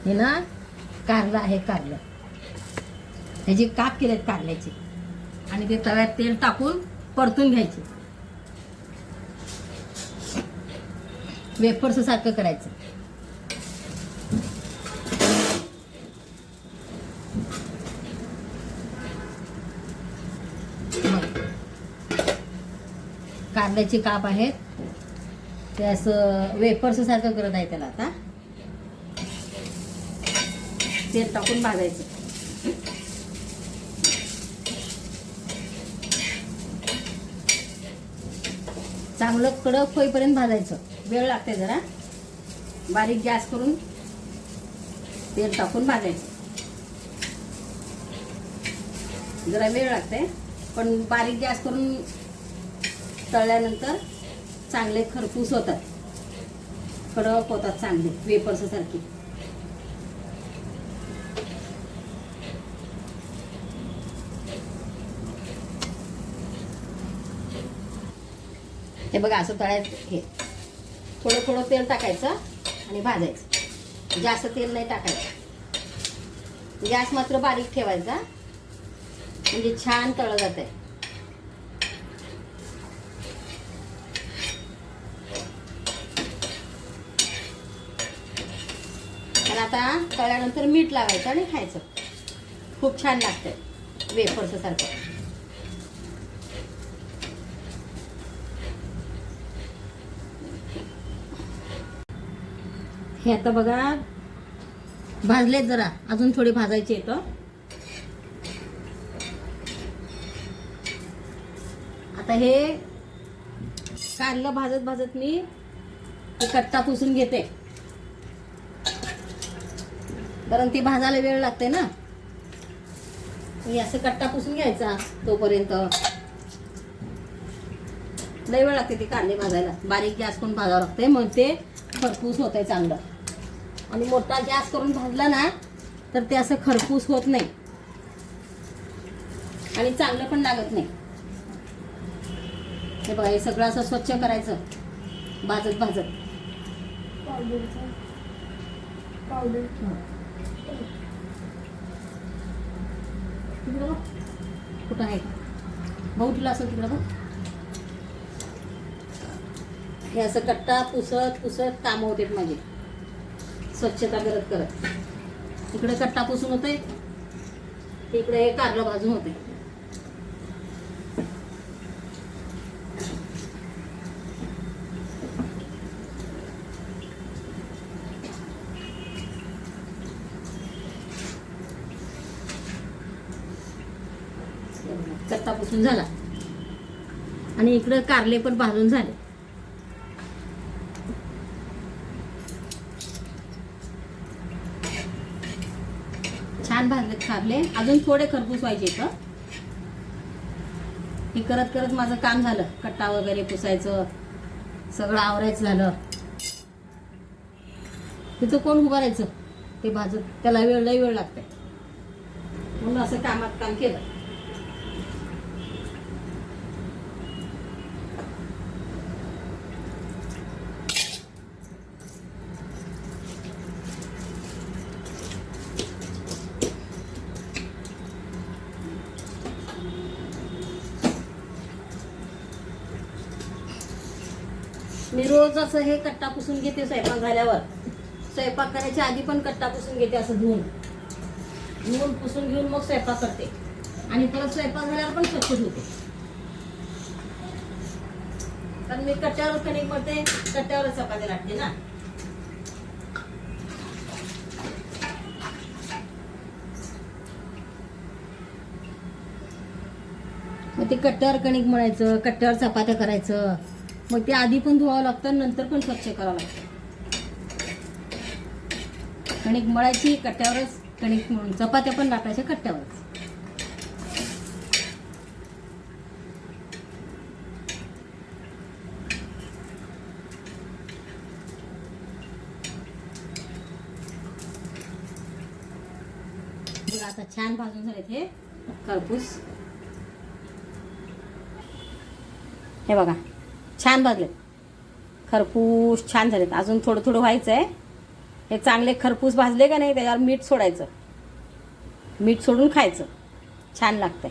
हे ना कारलं आहे, कारलं ह्याची काप केलेत कारल्याचे आणि ते तव्यात तेल टाकून परतून घ्यायचे. वेफर्स सारखं करायचं. कारल्याचे काप आहेत ते असं वेफर्स सारखं करत आहे. त्याला आता तेल टाकून भाजायचं. चांगलं कडक होईपर्यंत भाजायचं. वेळ लागते जरा. बारीक गॅस करून तेल टाकून भाजायचं. जरा वेळ लागते पण बारीक गॅस करून तळल्यानंतर चांगले खरपूस होतात, कडक होतात चांगले वेफर्स सारखी. हे बघा असं तळायचं. हे थोडं थोडं तेल टाकायचं आणि भाजायचं. जास्त तेल नाही टाकायचं. गॅस मात्र बारीक ठेवायचा म्हणजे छान तळलं जाते. आणि आता तळल्यानंतर मीठ लावायचं आणि खायचं. खूप छान लागतंय वेफर्स सारखं. हे आता बघा भाजलेत. जरा अजून थोडे भाजायचे येतं. आता हे कारलं भाजत भाजत मी कट्टा पुसून घेते, कारण ती भाजायला वेळ लागते ना. मी असं कट्टा पुसून घ्यायचा. तोपर्यंत लय वेळ लागते ती कारली भाजायला. बारीक गॅस करून भाजावं लागते मग ते खरपूस होत आहे चांगलं. आणि मोठा गॅस करून भाजला ना तर ते असं खरपूस होत नाही आणि चांगलं पण लागत नाही. हे बघा हे सगळं असं स्वच्छ करायचं भाजत भाजत. पावडर कुठं आहे भाऊ? तुला असं तिकडं बघ. हे असं कट्टा पुसत पुसत काम होते माझे, स्वच्छता करत करत. इकडे कट्टा पुसून होते, इकडे हे कारलं भाजून होते. कट्टा पुसून झाला आणि इकडे कारले पण भाजून झाले. छान भाजले कारले. अजून थोडे खरपूस व्हायचे इथं. हे करत करत माझं काम झालं. कट्टा वगैरे पुसायचं, सगळं आवरायचं झालं. तिथं कोण उभं राहायचं ते भाजत. त्याला लय वेळ लागते म्हणून असं कामात काम केलं. मी रोज असं हे कट्टा पुसून घेते. स्वयंपाक झाल्यावर, स्वयंपाक करायच्या आधी पण कट्टा पुसून घेते. असं धुवून पुसून घेऊन मग स्वयंपाक करते आणि परत स्वयंपाक झाल्यावर पण स्वच्छ धुते. कारण मी कट्ट्यावर कणिक मळते, कट्ट्यावरच चपाती लाटते ना. मग ते कट्ट्यावर कणिक मळायचं, कट्ट्यावर चपात्या करायचं. मग ते आधी पण धुवावं लागतं, नंतर पण स्वच्छ करावं लागतं. कणिक मळायची कट्ट्यावरच, कणिक मळून चपात्या पण लाटायच्या कट्ट्यावरच. आता छान भाजून झालेत हे खरपूस. हे बघा छान भाजलेत, खरपूस छान झालेत. अजून थोडं थोडं व्हायचं आहे हे चांगले खरपूस भाजले का नाही त्याच्यावर मीठ सोडायचं, मीठ सोडून खायचं, छान लागतंय.